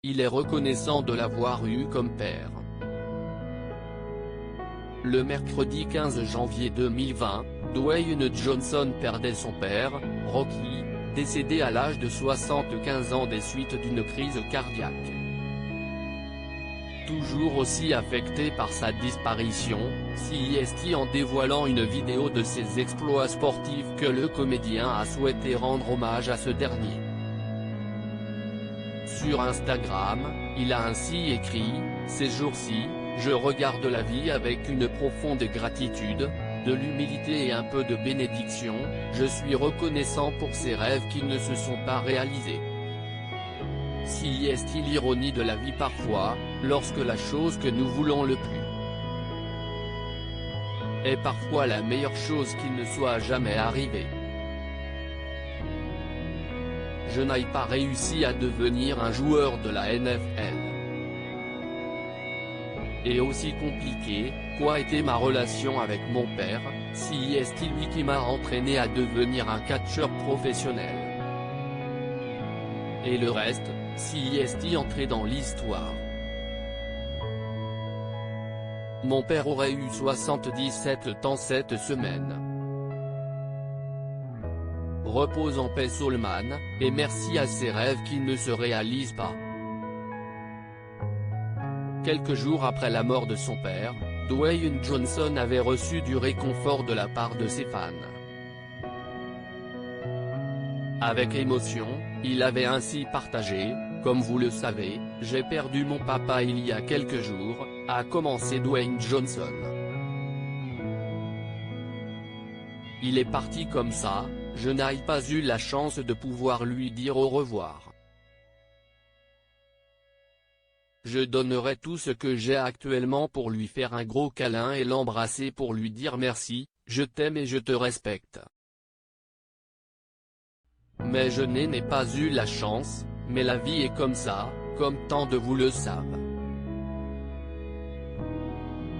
il est reconnaissant de l'avoir eu comme père. Le mercredi 15 janvier 2020, Dwayne Johnson perdait son père, Rocky, décédé à l'âge de 75 ans des suites d'une crise cardiaque. Toujours aussi affecté par sa disparition, CEST en dévoilant une vidéo de ses exploits sportifs que le comédien a souhaité rendre hommage à ce dernier. Sur Instagram, il a ainsi écrit « Ces jours-ci, je regarde la vie avec une profonde gratitude, de l'humilité et un peu de bénédiction, je suis reconnaissant pour ces rêves qui ne se sont pas réalisés. » Si est-il l'ironie de la vie parfois, lorsque la chose que nous voulons le plus est parfois la meilleure chose qui ne soit jamais arrivée. Je n'ai pas réussi à devenir un joueur de la NFL. Et aussi compliqué, quoi était ma relation avec mon père, si est-il lui qui m'a entraîné à devenir un catcheur professionnel. Et le reste, si est-il entré dans l'histoire. Mon père aurait eu 77 ans cette semaine. Repose en paix Solman, et merci à ses rêves qui ne se réalisent pas. Quelques jours après la mort de son père, Dwayne Johnson avait reçu du réconfort de la part de ses fans. Avec émotion, il avait ainsi partagé « Comme vous le savez, j'ai perdu mon papa il y a quelques jours », a commencé Dwayne Johnson. Il est parti comme ça, je n'ai pas eu la chance de pouvoir lui dire au revoir. Je donnerai tout ce que j'ai actuellement pour lui faire un gros câlin et l'embrasser pour lui dire merci, je t'aime et je te respecte. Mais je n'ai pas eu la chance, mais la vie est comme ça, comme tant de vous le savent.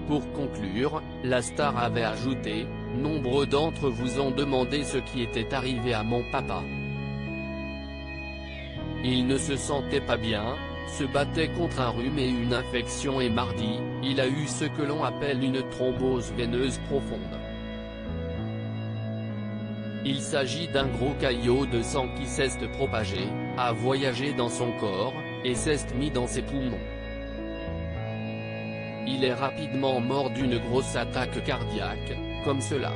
Pour conclure, la star avait ajouté, « Nombreux d'entre vous ont demandé ce qui était arrivé à mon papa. Il ne se sentait pas bien, se battait contre un rhume et une infection et mardi, il a eu ce que l'on appelle une thrombose veineuse profonde. Il s'agit d'un gros caillot de sang qui s'est propagé, a voyagé dans son corps, et s'est mis dans ses poumons. Il est rapidement mort d'une grosse attaque cardiaque, comme cela. »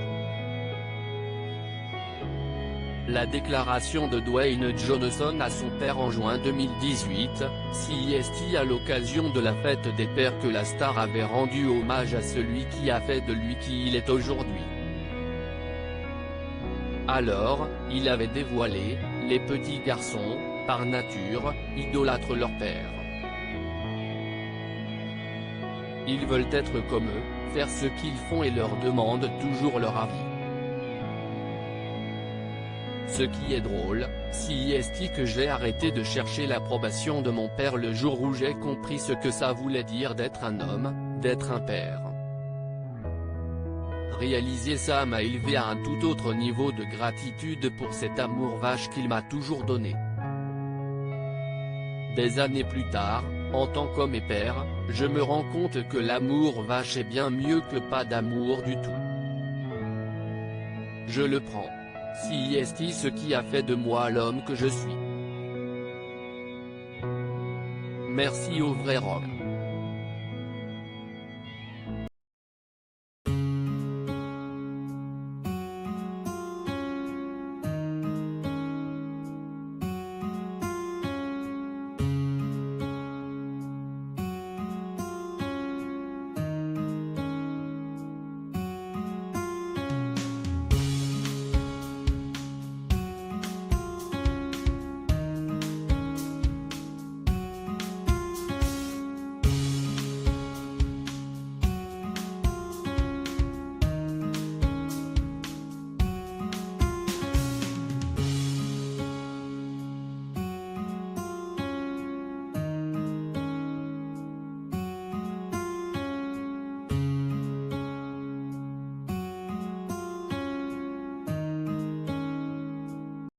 La déclaration de Dwayne Johnson à son père en juin 2018, CEST à l'occasion de la fête des pères que la star avait rendu hommage à celui qui a fait de lui qui il est aujourd'hui. Alors, il avait dévoilé, les petits garçons, par nature, idolâtrent leur père. Ils veulent être comme eux, faire ce qu'ils font et leur demandent toujours leur avis. Ce qui est drôle, si est que j'ai arrêté de chercher l'approbation de mon père le jour où j'ai compris ce que ça voulait dire d'être un homme, d'être un père. Réaliser ça m'a élevé à un tout autre niveau de gratitude pour cet amour vache qu'il m'a toujours donné. Des années plus tard, en tant qu'homme et père, je me rends compte que l'amour vache est bien mieux que pas d'amour du tout. Je le prends. Si est ce qui a fait de moi l'homme que je suis. Merci au vrai Rome.